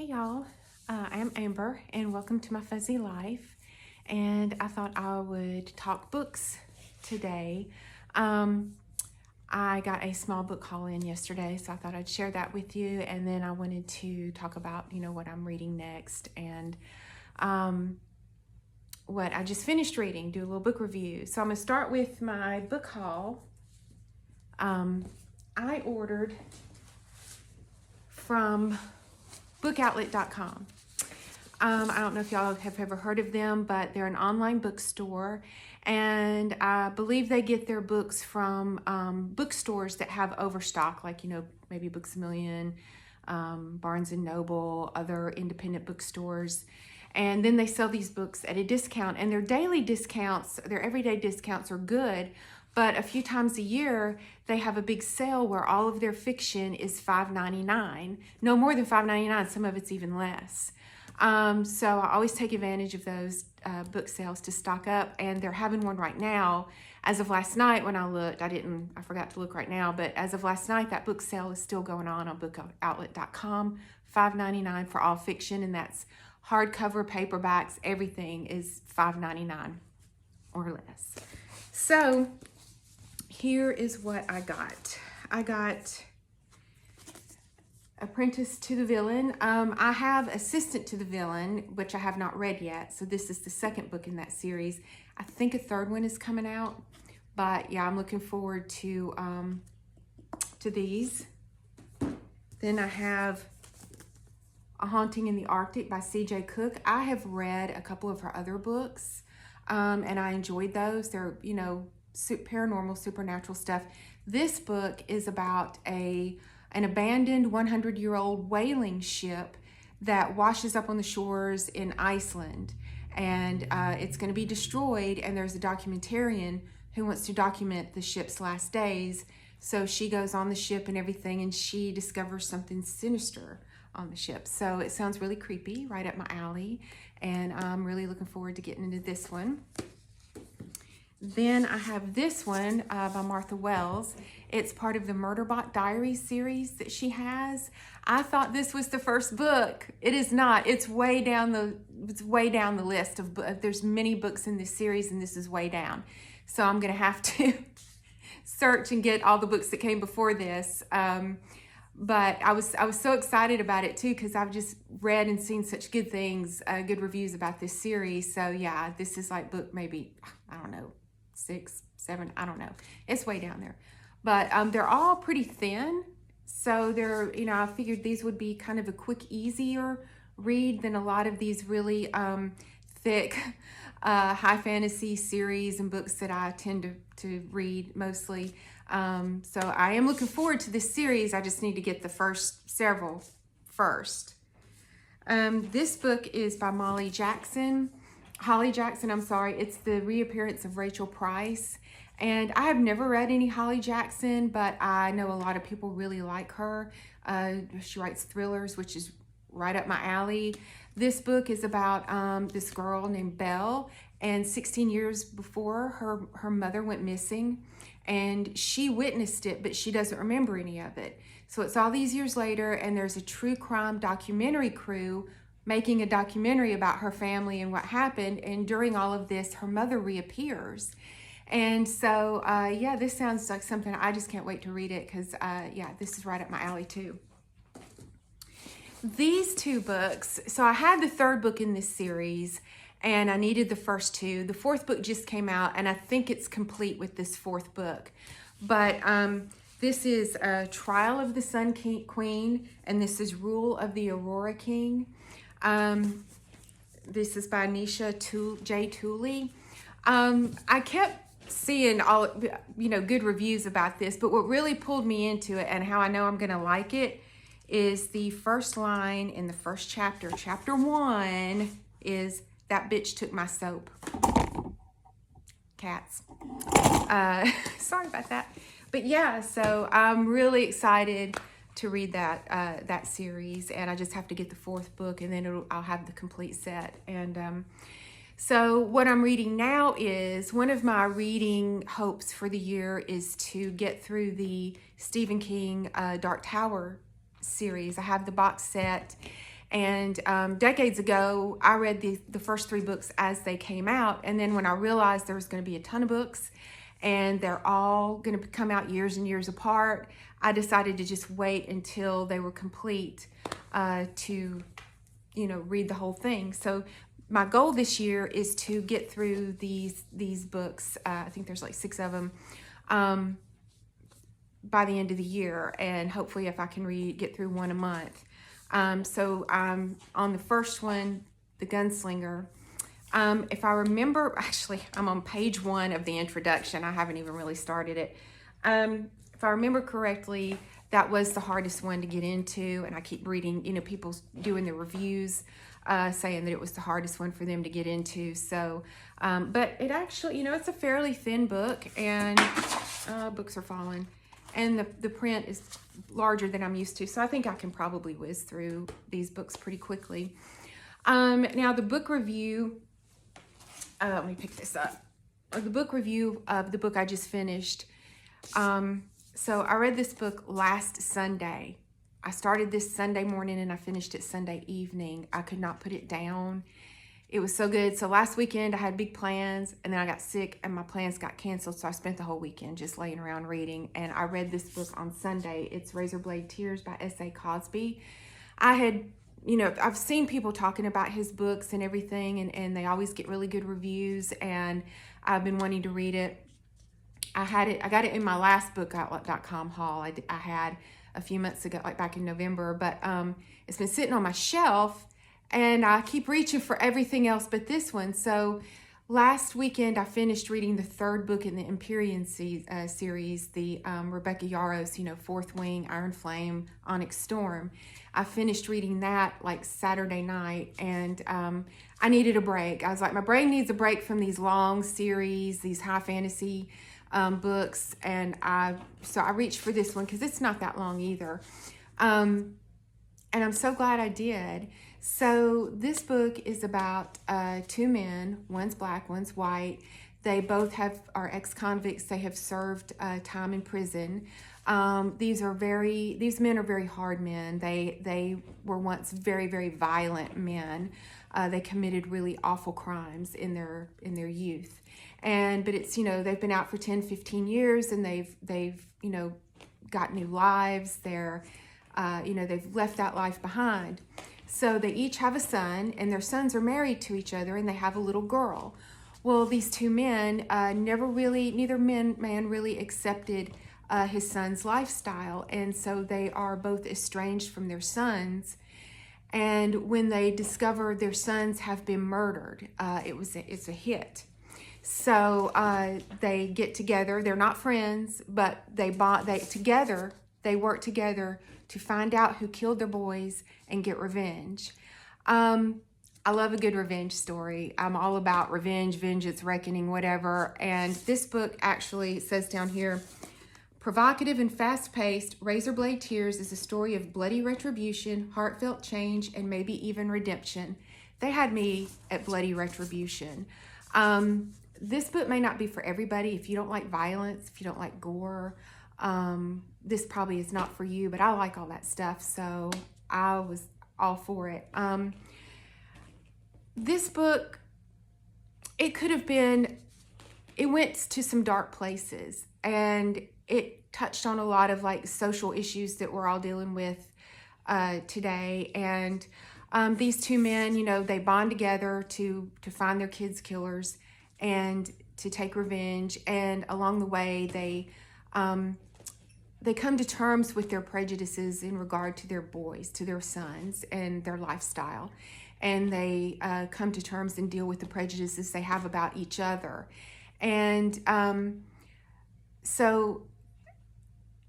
Hey y'all, I'm Amber and welcome to my fuzzy life. And I thought I would talk books today. I got a small book haul in yesterday, so I thought I'd share that with you. And then I wanted to talk about, what I'm reading next and what I just finished reading, do a little book review. So I'm gonna start with my book haul. I ordered from bookoutlet.com. I don't know if y'all have ever heard of them, but they're an online bookstore, and I believe they get their books from bookstores that have overstock, like, maybe Books A Million, Barnes & Noble, other independent bookstores. And then they sell these books at a discount, and their daily discounts, their everyday discounts are good, but a few times a year, they have a big sale where all of their fiction is $5.99. No more than $5.99, some of it's even less. So I always take advantage of those book sales to stock up, and they're having one right now. As of last night when I looked, I forgot to look right now, but as of last night, that book sale is still going on bookoutlet.com, $5.99 for all fiction, and that's hardcover, paperbacks, everything is $5.99 or less. So here is what I got. I got Apprentice to the Villain. I have Assistant to the Villain, which I have not read yet. So this is the second book in that series. I think a third one is coming out, but yeah, I'm looking forward to these. Then I have A Haunting in the Arctic by C.J. Cook. I have read a couple of her other books, and I enjoyed those. They're, paranormal, supernatural stuff. This book is about an abandoned 100-year-old whaling ship that washes up on the shores in Iceland, and it's going to be destroyed, and there's a documentarian who wants to document the ship's last days. So she goes on the ship and everything, and she discovers something sinister on the ship. So it sounds really creepy, right up my alley, and I'm really looking forward to getting into this one. Then I have this one by Martha Wells. It's part of the Murderbot Diaries series that she has. I thought this was the first book. It is not. It's way down the list of books. There's many books in this series, and this is way down. So I'm gonna have to search and get all the books that came before this. But I was so excited about it too, because I've just read and seen such good things, good reviews about this series. So yeah, this is like book maybe, I don't know, 6, 7, I don't know. It's way down there. But they're all pretty thin. So they're, I figured these would be kind of a quick, easier read than a lot of these really thick high fantasy series and books that I tend to read mostly. So I am looking forward to this series. I just need to get the first several first. This book is by Holly Jackson, I'm sorry. It's the reappearance of Rachel Price. And I have never read any Holly Jackson, but I know a lot of people really like her. She writes thrillers, which is right up my alley. This book is about this girl named Belle, and 16 years before, her mother went missing, and she witnessed it, but she doesn't remember any of it. So it's all these years later, and there's a true crime documentary crew making a documentary about her family and what happened, and during all of this, her mother reappears. And so, yeah, this sounds like something, I just can't wait to read it, because, yeah, this is right up my alley, too. These two books, so I had the third book in this series, and I needed the first two. The fourth book just came out, and I think it's complete with this fourth book. But this is Trial of the Sun Queen, and this is Rule of the Aurora King. This is by Nisha J. Tooley. I kept seeing all, good reviews about this, but what really pulled me into it and how I know I'm going to like it is the first line in the first chapter. Chapter 1 is, "That bitch took my soap." Cats. Sorry about that. But yeah, so I'm really excited to read that series, and I just have to get the fourth book, and then I'll have the complete set. And so what I'm reading now is, one of my reading hopes for the year is to get through the Stephen King Dark Tower series. I have the box set, And decades ago, I read the first 3 books as they came out. And then when I realized there was going to be a ton of books and they're all going to come out years and years apart, I decided to just wait until they were complete to, read the whole thing. So my goal this year is to get through these books. I think there's like 6 of them by the end of the year, and hopefully if I can get through one a month. So I'm on the first one, The Gunslinger. If I remember, actually, I'm on page 1 of the introduction. I haven't even really started it. If I remember correctly, that was the hardest one to get into, and I keep reading, people doing the reviews, saying that it was the hardest one for them to get into. So, but it actually, it's a fairly thin book, and books are falling, and the print is larger than I'm used to. So I think I can probably whiz through these books pretty quickly. Now the book review, let me pick this up. The book review of the book I just finished. So I read this book last Sunday. I started this Sunday morning and I finished it Sunday evening. I could not put it down. It was so good. So last weekend I had big plans, and then I got sick and my plans got canceled. So I spent the whole weekend just laying around reading, and I read this book on Sunday. It's Razorblade Tears by S.A. Cosby. I've seen people talking about his books and everything, and they always get really good reviews, and I've been wanting to read it. I got it in my last bookoutlet.com haul I had a few months ago, like back in November, but it's been sitting on my shelf, and I keep reaching for everything else but this one. So last weekend I finished reading the 3rd book in the Empyrean series, the Rebecca Yarros, Fourth Wing, Iron Flame, Onyx Storm. I finished reading that like Saturday night, and I needed a break. I was like, my brain needs a break from these long series, these high fantasy books, and so I reached for this one because it's not that long either, and I'm so glad I did. So this book is about 2 men. One's black, one's white. They both are ex-convicts. They have served time in prison. These men are very hard men. They were once very, very violent men. They committed really awful crimes in their youth. But it's, they've been out for 10, 15 years, and they've got new lives. They've left that life behind. So they each have a son, and their sons are married to each other, and they have a little girl. Well, these 2 men, neither man really accepted his son's lifestyle, and so they are both estranged from their sons. And when they discover their sons have been murdered, it's a hit. So they get together. They're not friends, but they work together to find out who killed their boys and get revenge. I love a good revenge story. I'm all about revenge, vengeance, reckoning, whatever. And this book actually says down here, provocative and fast-paced, Razorblade Tears is a story of bloody retribution, heartfelt change, and maybe even redemption. They had me at bloody retribution. This book may not be for everybody. If you don't like violence, if you don't like gore, this probably is not for you, but I like all that stuff, so I was all for it. This book, it went to some dark places, and it touched on a lot of like social issues that we're all dealing with today. And these 2 men, they bond together to find their kids' killers and to take revenge. And along the way, they come to terms with their prejudices in regard to their boys, to their sons, and their lifestyle. And they come to terms and deal with the prejudices they have about each other. And so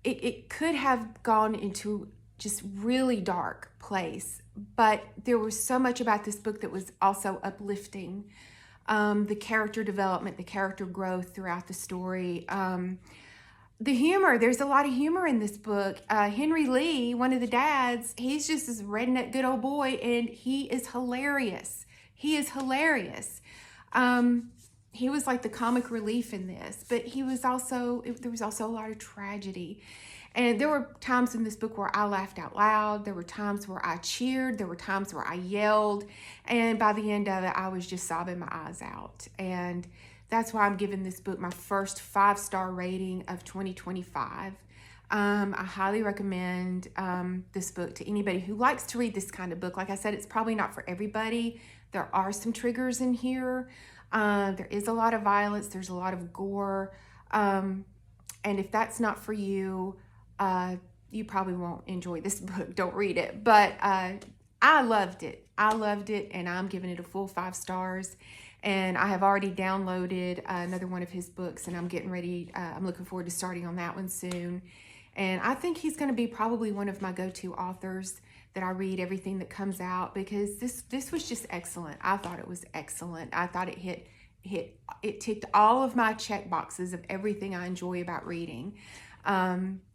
it could have gone into just really dark place, but there was so much about this book that was also uplifting. The character development, the character growth throughout the story, the humor, there's a lot of humor in this book. Henry Lee, one of the dads, he's just this redneck good old boy, and he is hilarious. He is hilarious. He was like the comic relief in this, but there was also a lot of tragedy. And there were times in this book where I laughed out loud. There were times where I cheered. There were times where I yelled. And by the end of it, I was just sobbing my eyes out. And that's why I'm giving this book my first 5-star rating of 2025. I highly recommend this book to anybody who likes to read this kind of book. Like I said, it's probably not for everybody. There are some triggers in here. There is a lot of violence. There's a lot of gore. And if that's not for you, you probably won't enjoy this book. Don't read it. But I loved it. I loved it, and I'm giving it a full 5 stars. And I have already downloaded another one of his books, and I'm getting ready. I'm looking forward to starting on that one soon. And I think he's going to be probably one of my go-to authors that I read everything that comes out, because this was just excellent. I thought it was excellent. I thought it ticked all of my check boxes of everything I enjoy about reading.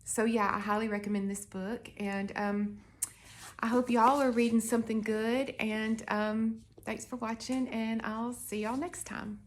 So yeah, I highly recommend this book, and I hope y'all are reading something good, and thanks for watching, and I'll see y'all next time.